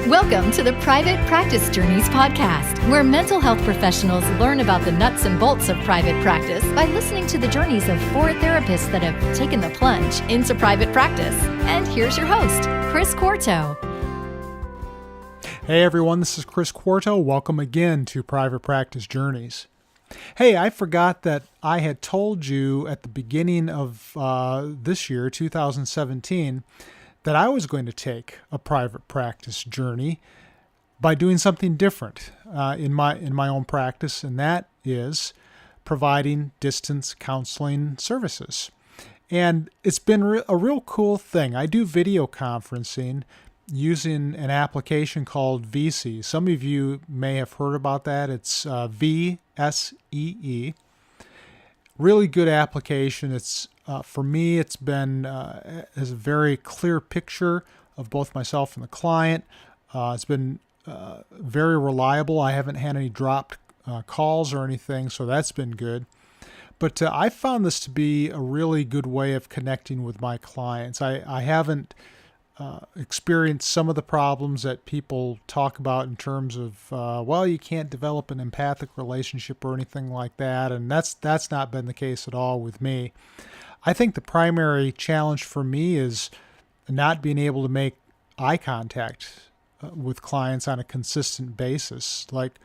Welcome to the Private Practice Journeys podcast, where mental health professionals learn about the nuts and bolts of private practice by listening to the journeys of 4 therapists that have taken the plunge into private practice. And here's your host, Chris Quarto. Hey everyone, this is Chris Quarto. Welcome again to Private Practice Journeys. Hey, I forgot that I had told you at the beginning of this year, 2017, that I was going to take a private practice journey by doing something different in my own practice, and that is providing distance counseling services. And it's been a real cool thing. I do video conferencing using an application called VSEE. Some of you may have heard about that. It's VSEE. Really good application. It's for me, it's been has a very clear picture of both myself and the client. It's been very reliable. I haven't had any dropped calls or anything, so that's been good. But I found this to be a really good way of connecting with my clients. I haven't experienced some of the problems that people talk about in terms of, well, you can't develop an empathic relationship or anything like that, and that's not been the case at all with me. I think the primary challenge for me is not being able to make eye contact with clients on a consistent basis. Like,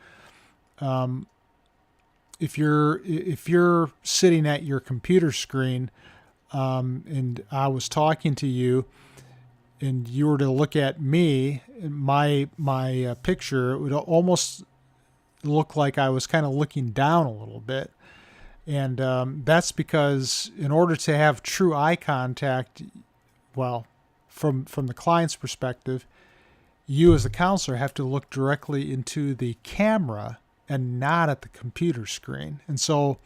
if you're sitting at your computer screen, and I was talking to you, and you were to look at me, my picture, it would almost look like I was kind of looking down a little bit. And that's because in order to have true eye contact, well, from the client's perspective, you as the counselor have to look directly into the camera and not at the computer screen. And so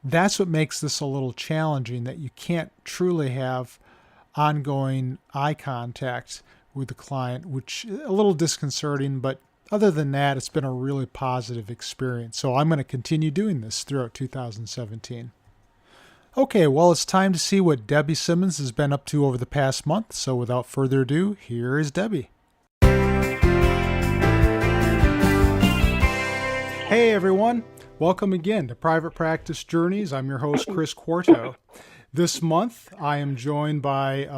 that's what makes this a little challenging, that you can't truly have ongoing eye contact with the client, which is a little disconcerting, but other than that, it's been a really positive experience. So I'm going to continue doing this throughout 2017. Okay, well, it's time to see what Debby Simmons has been up to over the past month. So without further ado, here is Debby. Hey everyone, welcome again to Private Practice Journeys. I'm your host, Chris Quarto. This month, I am joined by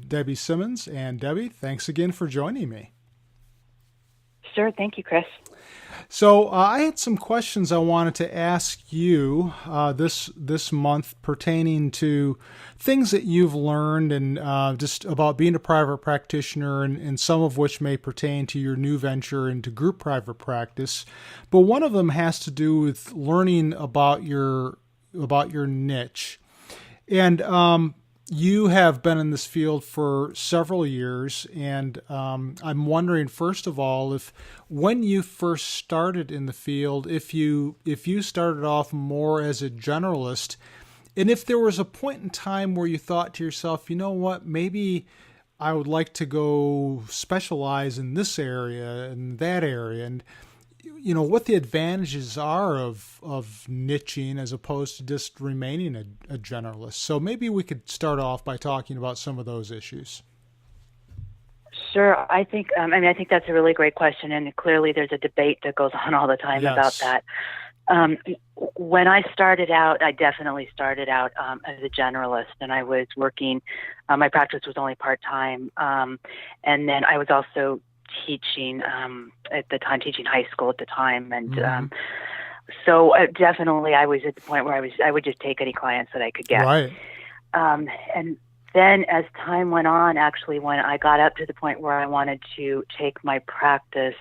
Debby Simmons. And Debby, thanks again for joining me. Sure. Thank you, Chris. So I had some questions I wanted to ask you this month pertaining to things that you've learned and just about being a private practitioner, and some of which may pertain to your new venture into group private practice. But one of them has to do with learning about your niche. And you have been in this field for several years, and I'm wondering, first of all, if when you first started in the field, if you started off more as a generalist, and if there was a point in time where you thought to yourself, you know what, maybe I would like to go specialize in this area and that area, and you know what the advantages are of niching as opposed to just remaining a generalist. So maybe we could start off by talking about some of those issues. Sure. I think that's a really great question, and clearly there's a debate that goes on all the time about that. When I started out, I definitely started out as a generalist, and I was working. My practice was only part-time, and then I was also teaching at the time, teaching high school at the time, and so definitely I was at the point where I would just take any clients that I could get. Right. And then as time went on, actually, when I got up to the point where I wanted to take my practice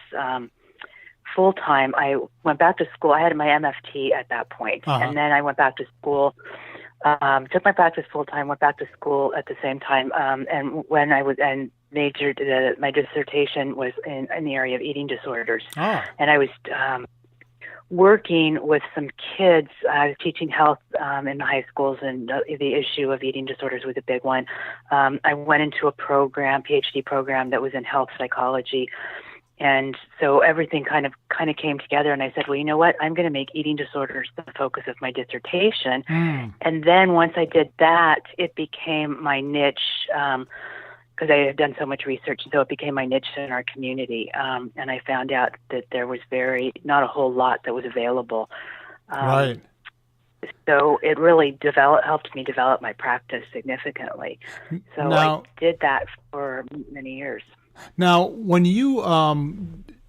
full time, I went back to school. I had my MFT at that point, and then I went back to school. Took my practice full time, went back to school at the same time, and when I was majored, my dissertation was in the area of eating disorders, and I was working with some kids. I was teaching health in the high schools, and the issue of eating disorders was a big one. I went into a PhD program that was in health psychology. And so everything kind of came together, and I said, well, you know what? I'm going to make eating disorders the focus of my dissertation. And then once I did that, it became my niche. because I had done so much research, so it became my niche in our community. And I found out that there was not a whole lot that was available. Right. So it really helped me develop my practice significantly. So I did that for many years. Now, when you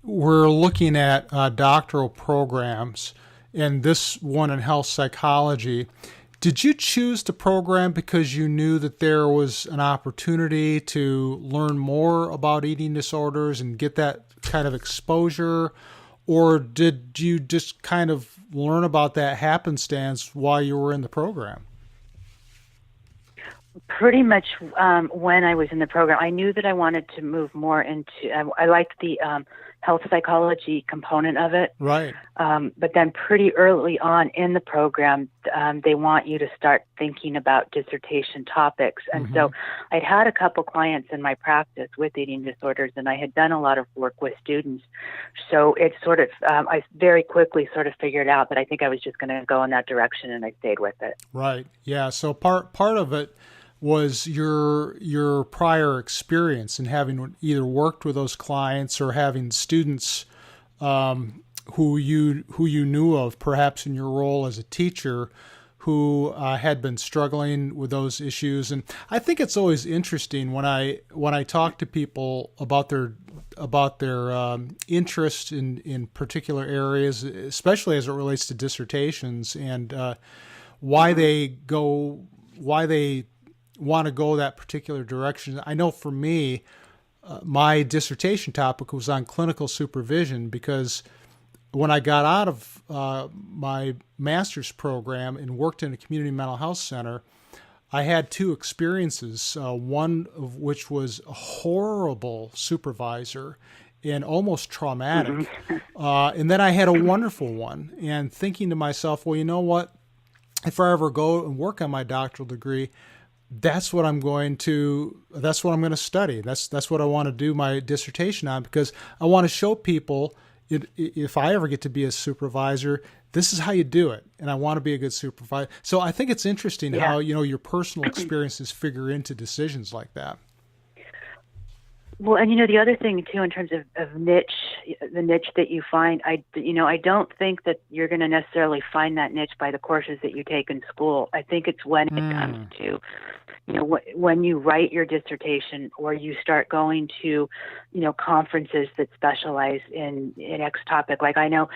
were looking at doctoral programs, and this one in health psychology, did you choose the program because you knew that there was an opportunity to learn more about eating disorders and get that kind of exposure? Or did you just kind of learn about that happenstance while you were in the program? Pretty much when I was in the program, I knew that I wanted to move more into, I liked the health psychology component of it. Right. But then pretty early on in the program, they want you to start thinking about dissertation topics. And so I'd had a couple clients in my practice with eating disorders, and I had done a lot of work with students. So it sort of, I very quickly sort of figured out that I think I was just going to go in that direction, and I stayed with it. Right. Yeah. So part of it was your prior experience and having either worked with those clients or having students who you knew of, perhaps in your role as a teacher, who had been struggling with those issues. And I think it's always interesting when I talk to people about their interest in particular areas, especially as it relates to dissertations, and why they want to go that particular direction. I know for me, my dissertation topic was on clinical supervision, because when I got out of my master's program and worked in a community mental health center, I had two experiences, one of which was a horrible supervisor and almost traumatic. And then I had a wonderful one, and thinking to myself, well, you know what? If I ever go and work on my doctoral degree, that's what I'm going to study. That's what I want to do my dissertation on, because I want to show people, if I ever get to be a supervisor, this is how you do it. And I want to be a good supervisor. So I think it's interesting how, your personal experiences figure into decisions like that. Well, and the other thing too, in terms of niche, the niche that you find, I don't think that you're going to necessarily find that niche by the courses that you take in school. I think it's when it comes to, when you write your dissertation, or you start going to, conferences that specialize in X topic. Like I know,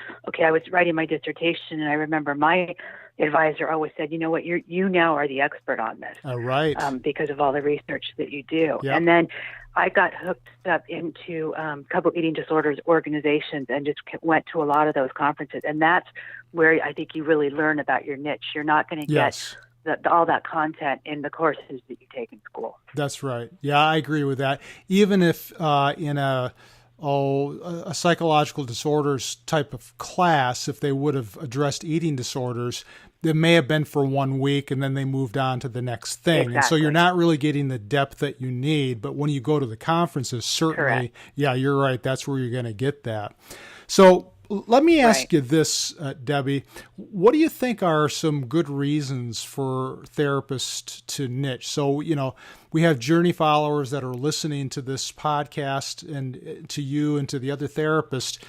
I was writing my dissertation, and I remember my advisor always said, you know what, you now are the expert on this. Right. Because of all the research that you do. Yep. And then I got hooked up into a couple of eating disorders organizations and just went to a lot of those conferences. And that's where I think you really learn about your niche. You're not going to get all that content in the courses that you take in school. That's right. Yeah, I agree with that. Even if in a psychological disorders type of class, if they would have addressed eating disorders, it may have been for 1 week and then they moved on to the next thing. Exactly. And so you're not really getting the depth that you need. But when you go to the conferences, certainly, Correct. Yeah, you're right. That's where you're going to get that. So let me ask you this, Debbie. What do you think are some good reasons for therapists to niche? So, we have Journey followers that are listening to this podcast, and to you and to the other therapists,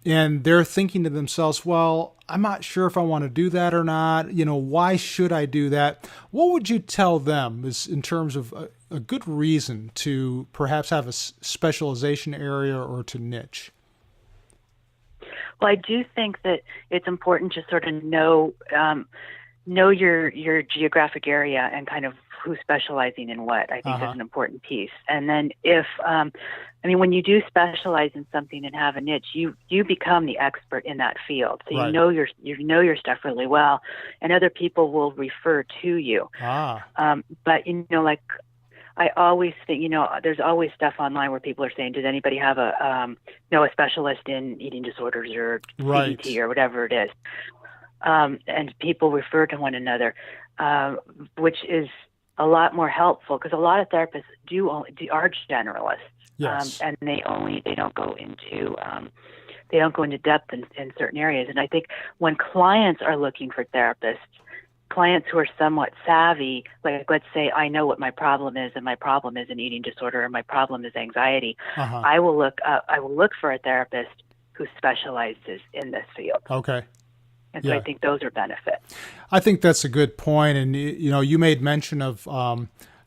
and they're thinking to themselves, well, I'm not sure if I want to do that or not. Why should I do that? What would you tell them is in terms of a good reason to perhaps have a specialization area or to niche? Well, I do think that it's important to sort of know your geographic area and kind of who's specializing in what. I think is an important piece. And then when you do specialize in something and have a niche, you become the expert in that field. So you know your stuff really well, and other people will refer to you. But I always think, there's always stuff online where people are saying, does anybody have a specialist in eating disorders or CBT or whatever it is? And people refer to one another, which is a lot more helpful, because a lot of therapists are generalists. Yes. And they don't go into depth in certain areas. And I think when clients are looking for therapists, clients who are somewhat savvy, like let's say I know what my problem is, and my problem is an eating disorder, or my problem is anxiety. I will look for a therapist who specializes in this field. Okay. And so I think those are benefits. I think that's a good point. And, you made mention of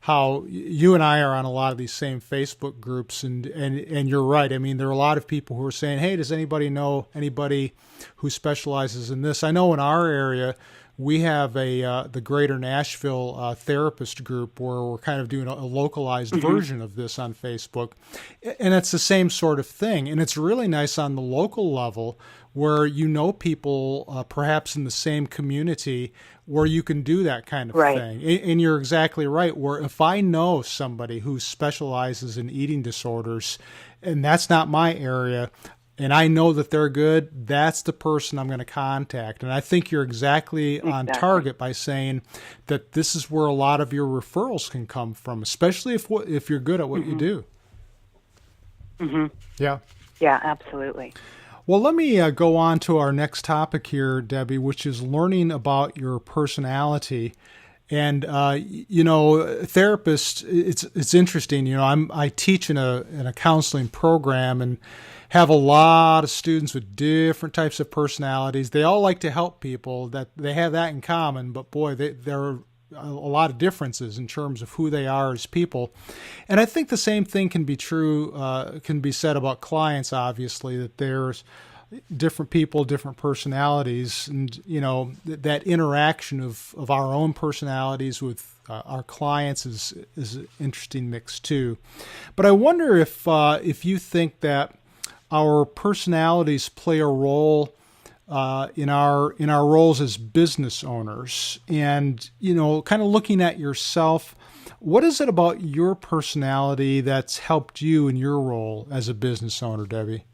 how you and I are on a lot of these same Facebook groups. And you're right. I mean, there are a lot of people who are saying, hey, does anybody know anybody who specializes in this? I know in our area, we have the Greater Nashville therapist group where we're kind of doing a localized version of this on Facebook. And it's the same sort of thing. And it's really nice on the local level where people perhaps in the same community where you can do that kind of thing. And you're exactly right, where if I know somebody who specializes in eating disorders, and that's not my area, and I know that they're good, that's the person I'm going to contact. And I think you're exactly on target by saying that this is where a lot of your referrals can come from, especially if you're good at what you do. Yeah. Yeah, absolutely. Well, let me go on to our next topic here, Debbie, which is learning about your personality. And therapists, it's interesting. I teach in a counseling program and have a lot of students with different types of personalities. They all like to help people. That they have that in common. But boy, there are a lot of differences in terms of who they are as people. And I think the same thing can be true, can be said about clients, obviously, that there's different people, different personalities, and, that interaction of our own personalities with our clients is an interesting mix too. But I wonder if you think that our personalities play a role in our roles as business owners, and kind of looking at yourself, what is it about your personality that's helped you in your role as a business owner, Debbie?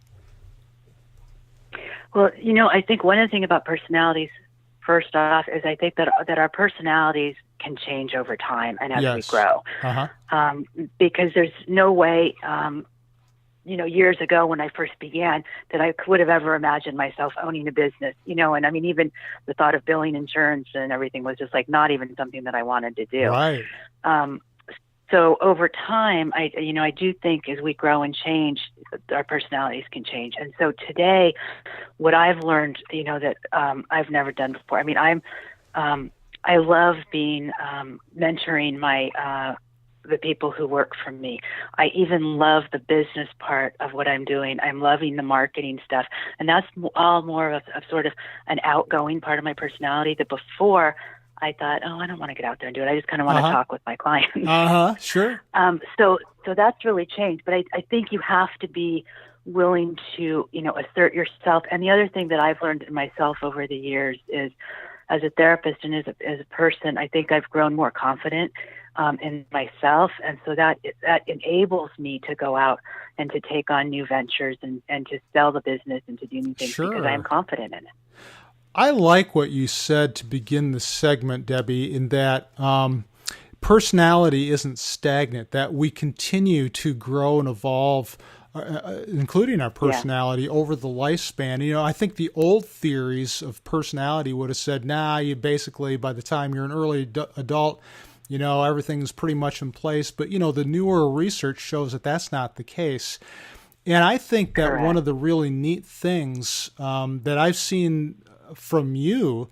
Well, I think one of the things about personalities, first off, is I think that our personalities can change over time and as we grow, because there's no way. Years ago when I first began, that I would have ever imagined myself owning a business, and I mean, even the thought of billing insurance and everything was just like not even something that I wanted to do. Right. So over time, I do think as we grow and change, our personalities can change. And so today, what I've learned, that I've never done before. I mean, I love being mentoring the people who work for me. I even love the business part of what I'm doing. I'm loving the marketing stuff. And that's all more of sort of an outgoing part of my personality that before I thought, I don't want to get out there and do it. I just kind of want to talk with my clients. Sure. So that's really changed. But I think you have to be willing to, assert yourself. And the other thing that I've learned in myself over the years is, as a therapist and as a person, I think I've grown more confident in myself, and so that enables me to go out and to take on new ventures and to sell the business and to do new things because I am confident in it. I like what you said to begin the segment, Debbie, in that personality isn't stagnant, that we continue to grow and evolve, including our personality over the lifespan. I think the old theories of personality would have said, you basically, by the time you're an early adult, everything's pretty much in place. But, the newer research shows that that's not the case. And I think that one of the really neat things that I've seen from you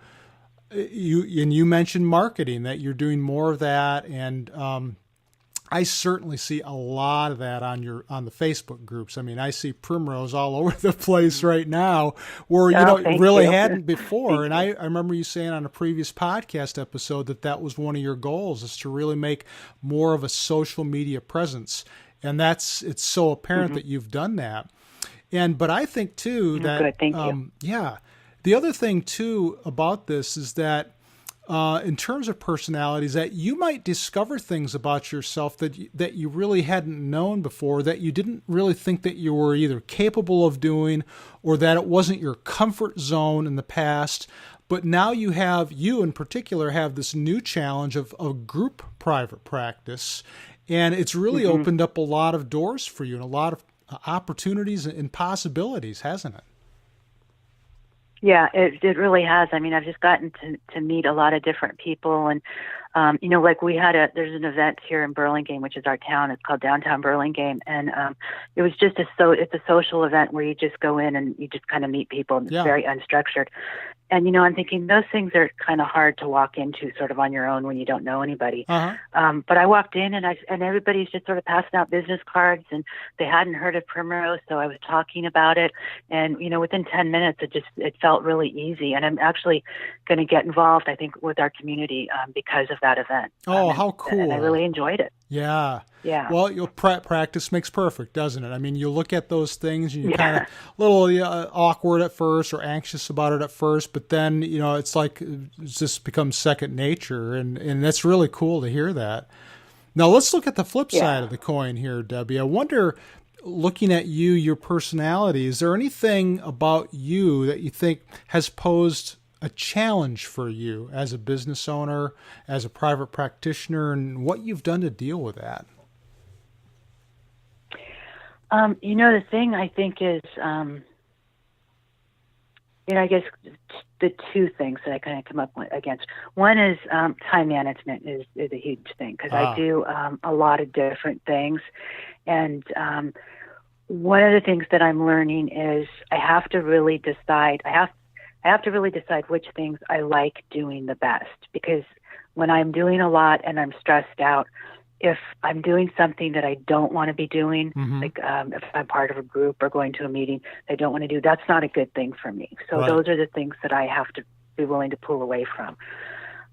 mentioned marketing, that you're doing more of that. And I certainly see a lot of that on the Facebook groups. I mean, I see Primrose all over the place right now where, really hadn't before. And I remember you saying on a previous podcast episode that was one of your goals, is to really make more of a social media presence. And it's so apparent that you've done that. But I think too that, good. Thank you. The other thing too about this is that, in terms of personalities, that you might discover things about yourself that you really hadn't known before, that you didn't really think that you were either capable of doing, or that it wasn't your comfort zone in the past. But now you in particular have this new challenge of group private practice, and it's really opened up a lot of doors for you and a lot of opportunities and possibilities, hasn't it? Yeah, it really has. I mean, I've just gotten to meet a lot of different people, and like there's an event here in Burlingame, which is our town. It's called Downtown Burlingame, and it was just it's a social event where you just go in and you just kind of meet people, and it's very unstructured. And I'm thinking those things are kind of hard to walk into sort of on your own when you don't know anybody. But I walked in and everybody's just sort of passing out business cards, and they hadn't heard of Primrose, so I was talking about it. And within 10 minutes, it felt really easy. And I'm actually going to get involved, I think, with our community because of that event. Oh, how cool! And I really enjoyed it. Yeah. Yeah. Well, practice makes perfect, doesn't it? I mean, you look at those things and you're kind of a little awkward at first or anxious about it at first, but then, it's like it just becomes second nature, and that's really cool to hear that. Now, let's look at the flip side of the coin here, Debbie. I wonder, looking at you, your personality, is there anything about you that you think has posed a challenge for you as a business owner, as a private practitioner, and what you've done to deal with that? The thing I think is, I guess the two things that I kind of come up against. One is time management is a huge thing, because I do a lot of different things. And one of the things that I'm learning is I have to really decide. I have to really decide which things I like doing the best, because when I'm doing a lot and I'm stressed out, if I'm doing something that I don't want to be doing, like if I'm part of a group or going to a meeting I don't want to do, that's not a good thing for me. So those are the things that I have to be willing to pull away from.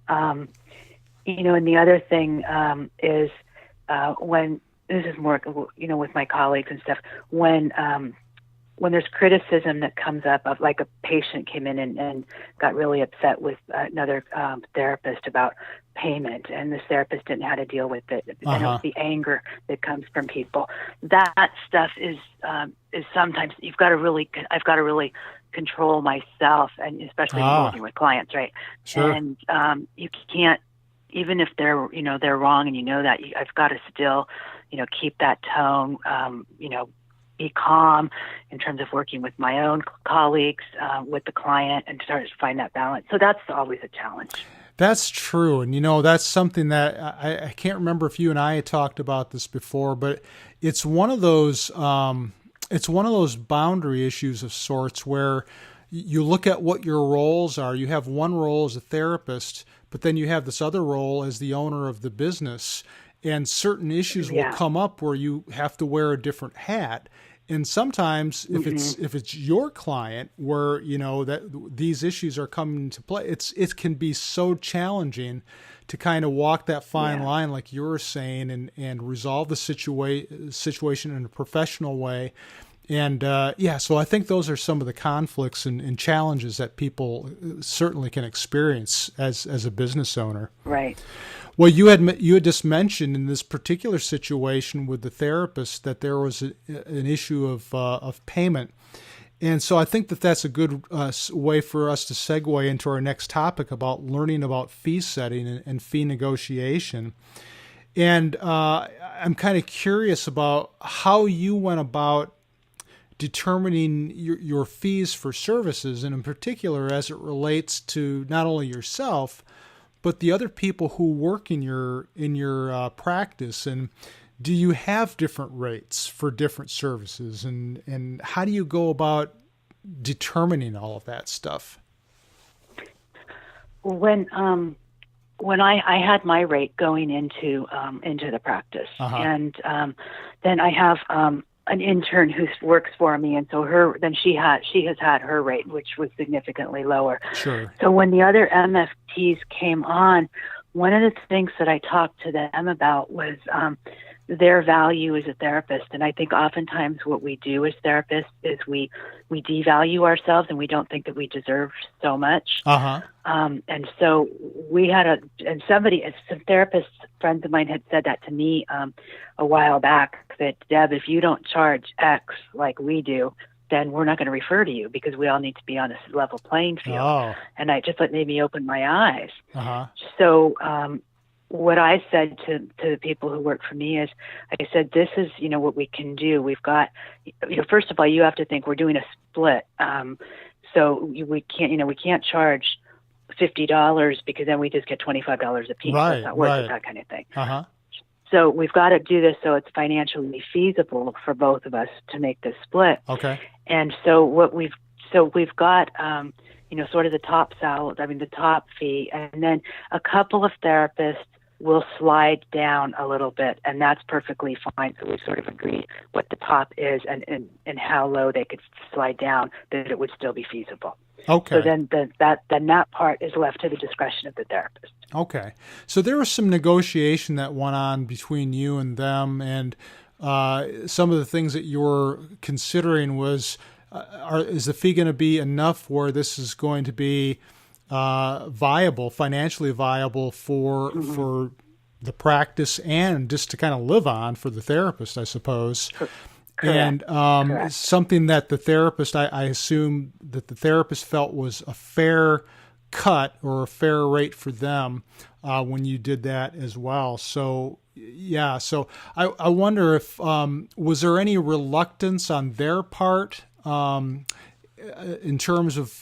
And the other thing is when this is more, with my colleagues and stuff, when there's criticism that comes up of, like, a patient came in and got really upset with another therapist about payment, and this therapist didn't know how to deal with it, and it was the anger that comes from people. That stuff is sometimes I've got to really control myself, and especially working with clients, right? Sure. And you can't, even if they're wrong, and that, I've got to still keep that tone, be calm in terms of working with my own colleagues, with the client, and start to find that balance. So that's always a challenge. That's true. And, that's something that I can't remember if you and I had talked about this before, but it's one of those boundary issues of sorts where you look at what your roles are. You have one role as a therapist, but then you have this other role as the owner of the business. And certain issues will come up where you have to wear a different hat. And sometimes if it's your client where, that these issues are coming into play, it can be so challenging to kind of walk that fine line, like you were saying, and resolve the situation in a professional way. And so I think those are some of the conflicts and challenges that people certainly can experience as a business owner. Right. Well, you had just mentioned in this particular situation with the therapist that there was an issue of payment, and so I think that's a good way for us to segue into our next topic about learning about fee setting and fee negotiation. And I'm kind of curious about how you went about determining your fees for services, and in particular as it relates to not only yourself, but the other people who work in your practice. And do you have different rates for different services, and how do you go about determining all of that stuff? When I had my rate going into the practice, and then I have an intern who works for me, and so she has had her rate, which was significantly lower. Sure. So when the other MFTs came on, one of the things that I talked to them about was their value as a therapist. And I think oftentimes what we do as therapists is we devalue ourselves, and we don't think that we deserve so much. And so we had some therapists, friends of mine had said that to me a while back, that, Deb, if you don't charge X like we do, then we're not going to refer to you, because we all need to be on a level playing field. And I just made me open my eyes. So what I said to the people who work for me is, I said, this is, what we can do. We've got, first of all, you have to think we're doing a split. So we can't charge $50 because then we just get $25 a piece. Right, That's not worth right. it, that kind of thing. Uh-huh. So we've got to do this so it's financially feasible for both of us to make this split. Okay. And so we've got sort of the the top fee, and then a couple of therapists will slide down a little bit, and that's perfectly fine. So we've sort of agreed what the top is and how low they could slide down, that it would still be feasible. Okay. So then that part is left to the discretion of the therapist. Okay. So there was some negotiation that went on between you and them, and some of the things that you were considering was, is the fee going to be enough where this is going to be viable, financially viable for the practice and just to kind of live on for the therapist, I suppose. Correct. And something that the therapist, I assume that the therapist felt was a fair cut or a fair rate for them when you did that as well. So, yeah. So I wonder if, was there any reluctance on their part in terms of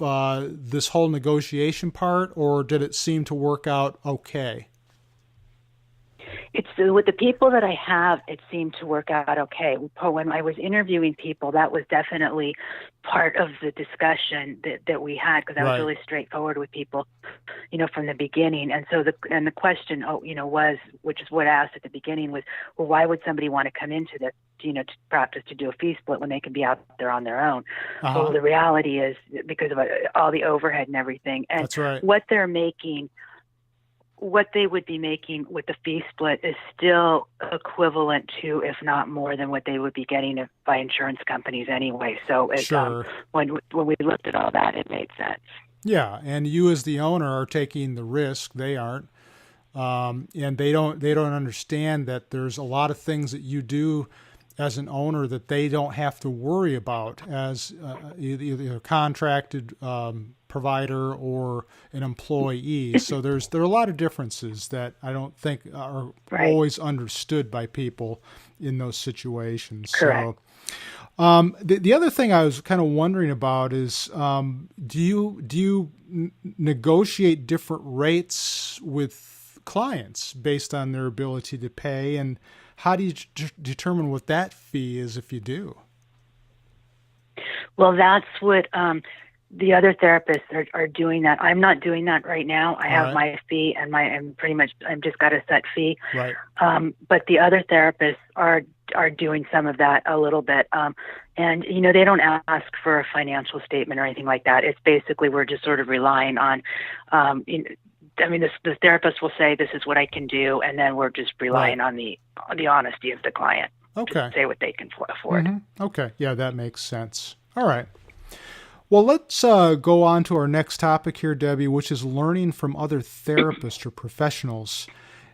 this whole negotiation part, or did it seem to work out okay? It's with the people that I have, it seemed to work out okay. When I was interviewing people, that was definitely part of the discussion that we had, because I was really straightforward with people, from the beginning. And so the question, was, which is what I asked at the beginning, was, well, why would somebody want to come into this, to practice to do a fee split when they can be out there on their own? Well, the reality is because of all the overhead and everything, and that's right. What they would be making with the fee split is still equivalent to, if not more than, what they would be getting by insurance companies anyway. So when we looked at all that, it made sense. Yeah, and you as the owner are taking the risk; they aren't, and they don't understand that there's a lot of things that you do as an owner that they don't have to worry about as either a contracted provider or an employee. So there are a lot of differences that I don't think are always understood by people in those situations. Correct. So the other thing I was kind of wondering about is, do you negotiate different rates with clients based on their ability to pay, and how do you determine what that fee is if you do? Well, that's what the other therapists are doing that. I'm not doing that right now. I have my fee and I'm just got a set fee. Right. But the other therapists are doing some of that a little bit. And they don't ask for a financial statement or anything like that. It's basically, we're just sort of relying on, the therapist will say, this is what I can do. And then we're just relying on the honesty of the client to say what they can afford. Mm-hmm. Okay. Yeah, that makes sense. All right. Well, let's go on to our next topic here, Debbie, which is learning from other therapists or professionals.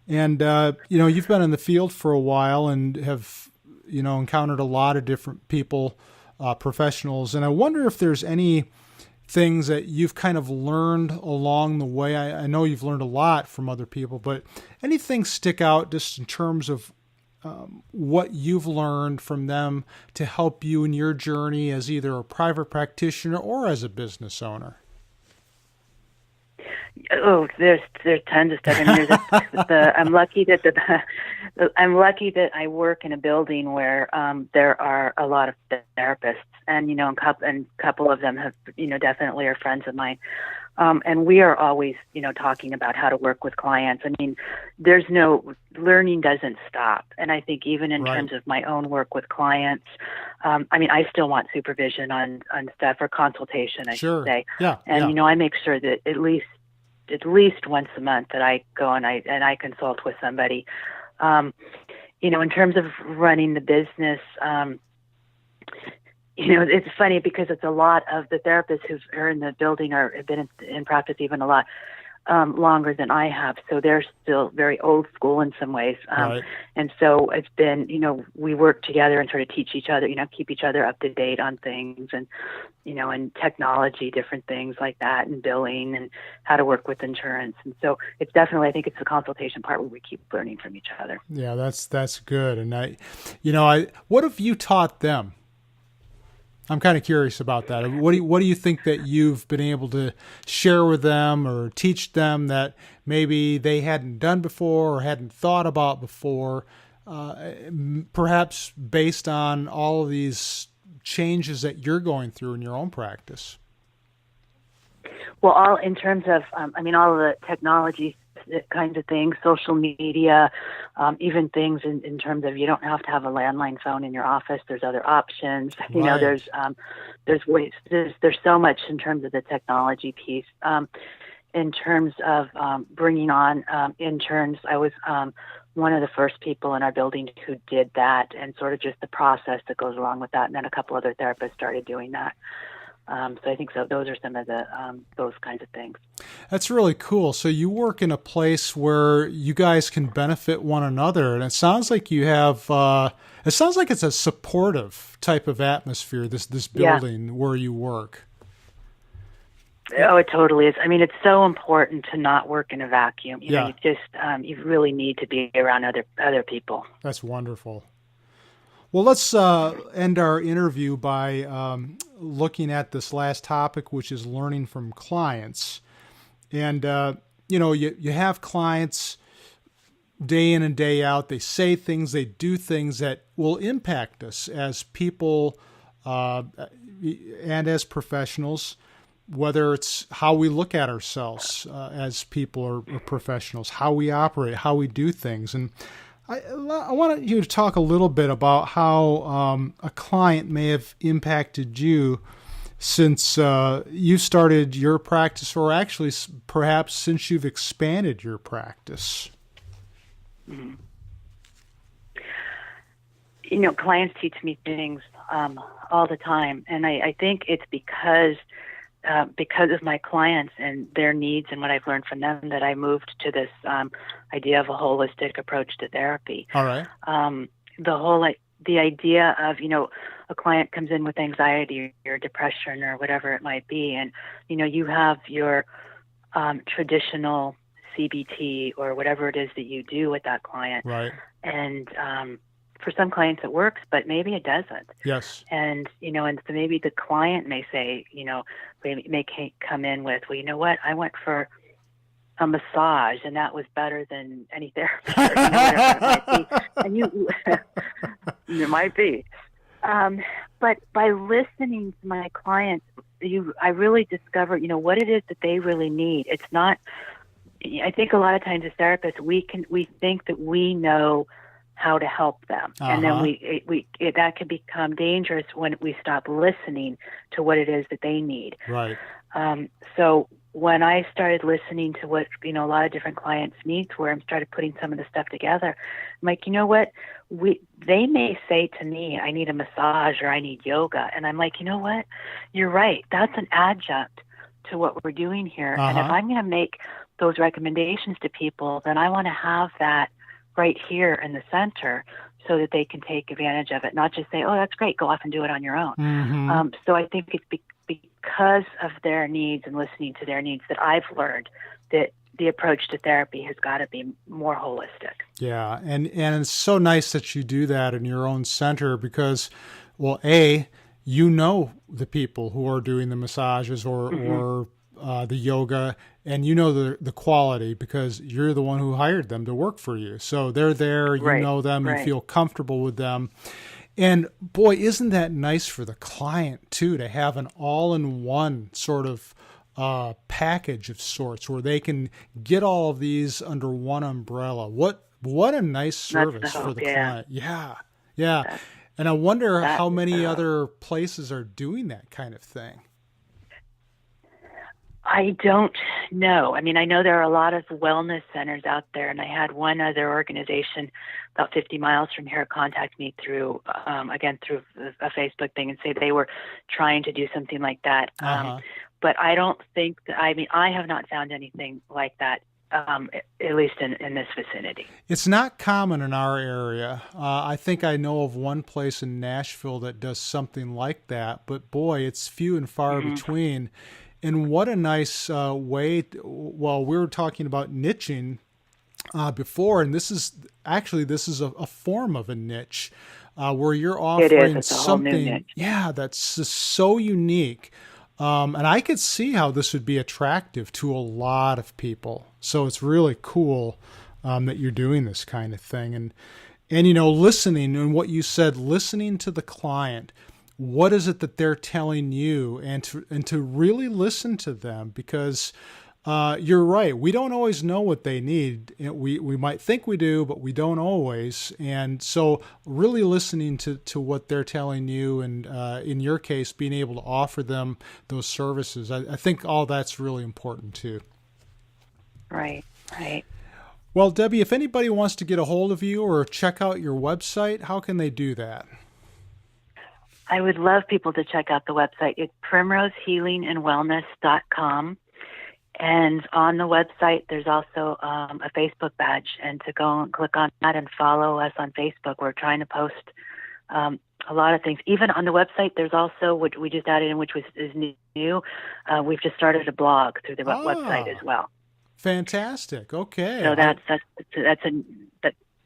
And, you've been in the field for a while and have, encountered a lot of different people, professionals. And I wonder if there's any things that you've kind of learned along the way. I know you've learned a lot from other people, but anything stick out just in terms of what you've learned from them to help you in your journey as either a private practitioner or as a business owner? Oh, there's tons of stuff. I'm lucky that I work in a building where there are a lot of therapists, and a couple of them have definitely are friends of mine. And we are always, talking about how to work with clients. I mean, learning doesn't stop. And I think even in terms of my own work with clients, I still want supervision on stuff, or consultation, I should say. Yeah. And, I make sure that at least once a month that I go and I consult with somebody. In terms of running the business, it's funny because it's a lot of the therapists who are in the building have been in practice even a lot longer than I have. So they're still very old school in some ways. And so it's been, we work together and sort of teach each other, keep each other up to date on things and, and technology, different things like that, and billing and how to work with insurance. And so it's definitely, I think it's the consultation part where we keep learning from each other. Yeah, that's good. And what have you taught them? I'm kind of curious about that. What do you think that you've been able to share with them or teach them that maybe they hadn't done before or hadn't thought about before, perhaps based on all of these changes that you're going through in your own practice? Well, all in terms of, all of the technology kinds of things, social media, even things in terms of you don't have to have a landline phone in your office. There's other options. You know, there's ways. There's so much in terms of the technology piece. In terms of bringing on interns, I was one of the first people in our building who did that, and sort of just the process that goes along with that. And then a couple other therapists started doing that. So I think those are some of the those kinds of things. That's really cool. So you work in a place where you guys can benefit one another, and it sounds like you have. It sounds like it's a supportive type of atmosphere. This building where you work. Oh, it totally is. I mean, it's so important to not work in a vacuum. You know, you really need to be around other people. That's wonderful. Well, let's end our interview by looking at this last topic, which is learning from clients. And, you have clients day in and day out. They say things, they do things that will impact us as people and as professionals, whether it's how we look at ourselves as people or professionals, how we operate, how we do things. And I want you to talk a little bit about how a client may have impacted you since you started your practice, or actually perhaps since you've expanded your practice. Mm-hmm. You know, clients teach me things all the time, and I think it's because of my clients and their needs and what I've learned from them that I moved to this idea of a holistic approach to therapy. All right. The idea of, a client comes in with anxiety or depression or whatever it might be, and, you have your traditional CBT or whatever it is that you do with that client. Right. And for some clients it works, but maybe it doesn't. Yes. And, and so maybe the client may say, they may come in with, well, you know what, I went for a massage and that was better than any therapy, or, whatever it might be. And it might be. But by listening to my clients, I really discover, what it is that they really need. It's not, I think a lot of times as therapists, we think that we know how to help them. Uh-huh. And then that can become dangerous when we stop listening to what it is that they need. Right. So when I started listening to what, a lot of different clients' needs were and started putting some of the stuff together, I'm like, you know what? They may say to me, I need a massage or I need yoga. And I'm like, you know what? You're right. That's an adjunct to what we're doing here. Uh-huh. And if I'm going to make those recommendations to people, then I want to have that right here in the center so that they can take advantage of it, not just say, oh, that's great, go off and do it on your own. Mm-hmm. So I think it's because of their needs and listening to their needs that I've learned that the approach to therapy has got to be more holistic. Yeah, and it's so nice that you do that in your own center because, well, the people who are doing the massages or the yoga, and the quality because you're the one who hired them to work for you. So they're there, you know them, you feel comfortable with them. And boy, isn't that nice for the client too, to have an all-in-one sort of package of sorts where they can get all of these under one umbrella. What a nice service for the client. Yeah. And I wonder how many other places are doing that kind of thing. I don't know. I mean, I know there are a lot of wellness centers out there, and I had one other organization about 50 miles from here contact me through a Facebook thing and say they were trying to do something like that. But I don't think I have not found anything like that, at least in this vicinity. It's not common in our area. I think I know of one place in Nashville that does something like that, but boy, it's few and far between. And what a nice way. We were talking about niching before, and this is a form of a niche. where you're It is. offering It's a whole new something, niche. yeah, that's just so unique. And I could see how this would be attractive to a lot of people. So it's really cool that you're doing this kind of thing. And listening, and what you said, listening to the client. What is it that they're telling you, and to really listen to them, because you're right. We don't always know what they need. We might think we do, but we don't always. And so really listening to what they're telling you, and in your case, being able to offer them those services. I think all that's really important too. Right. Well, Debbie, if anybody wants to get a hold of you or check out your website, how can they do that? I would love people to check out the website. It's primrosehealingandwellness.com. And on the website, there's also a Facebook badge. And to go and click on that and follow us on Facebook, we're trying to post a lot of things. Even on the website, there's also, which we just added in, which is new, we've just started a blog through the website as well. Fantastic. Okay. So that's a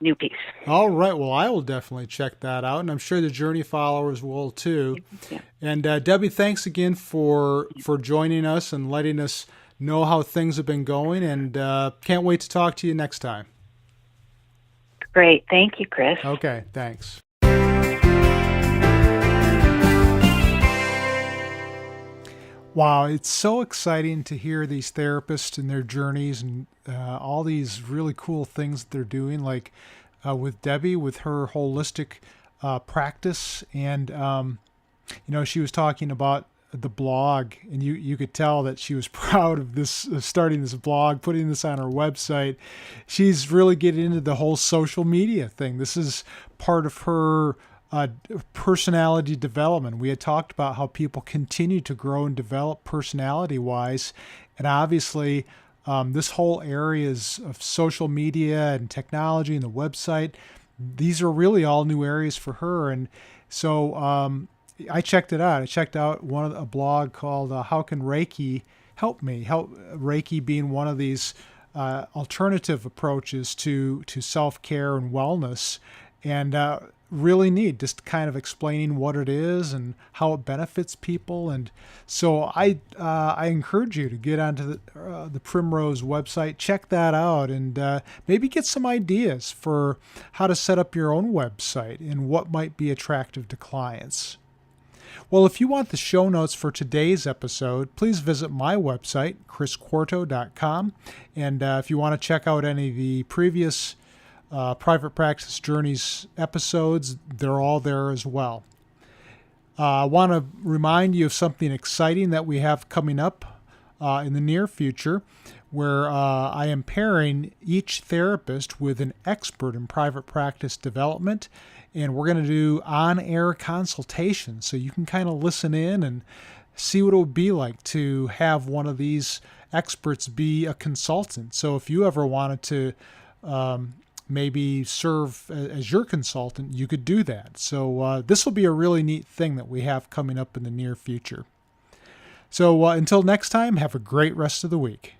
new piece. All right. Well, I will definitely check that out, and I'm sure the Journey followers will too. Yeah. And Debbie, thanks again for joining us and letting us know how things have been going, and can't wait to talk to you next time. Great. Thank you, Chris. Okay. Thanks. Wow, it's so exciting to hear these therapists and their journeys, and all these really cool things that they're doing, like with Debbie, with her holistic practice. And, she was talking about the blog, and you could tell that she was proud of this, starting this blog, putting this on her website. She's really getting into the whole social media thing. This is part of her personality development. We had talked about how people continue to grow and develop personality-wise, and obviously this whole areas of social media and technology and the website, these are really all new areas for her. And so I checked it out. I checked out a blog called How Can Reiki Help Me? Reiki being one of these alternative approaches to self-care and wellness, and really neat, just kind of explaining what it is and how it benefits people. And so I encourage you to get onto the Primrose website, check that out, and maybe get some ideas for how to set up your own website and what might be attractive to clients. Well, if you want the show notes for today's episode, please visit my website, chrisquarto.com. And if you want to check out any of the previous Private Practice Journeys episodes, they're all there as well. I want to remind you of something exciting that we have coming up in the near future, where I am pairing each therapist with an expert in private practice development, and we're going to do on-air consultations, so you can kind of listen in and see what it would be like to have one of these experts be a consultant. So if you ever wanted to maybe serve as your consultant, you could do that. So this will be a really neat thing that we have coming up in the near future. So until next time, have a great rest of the week.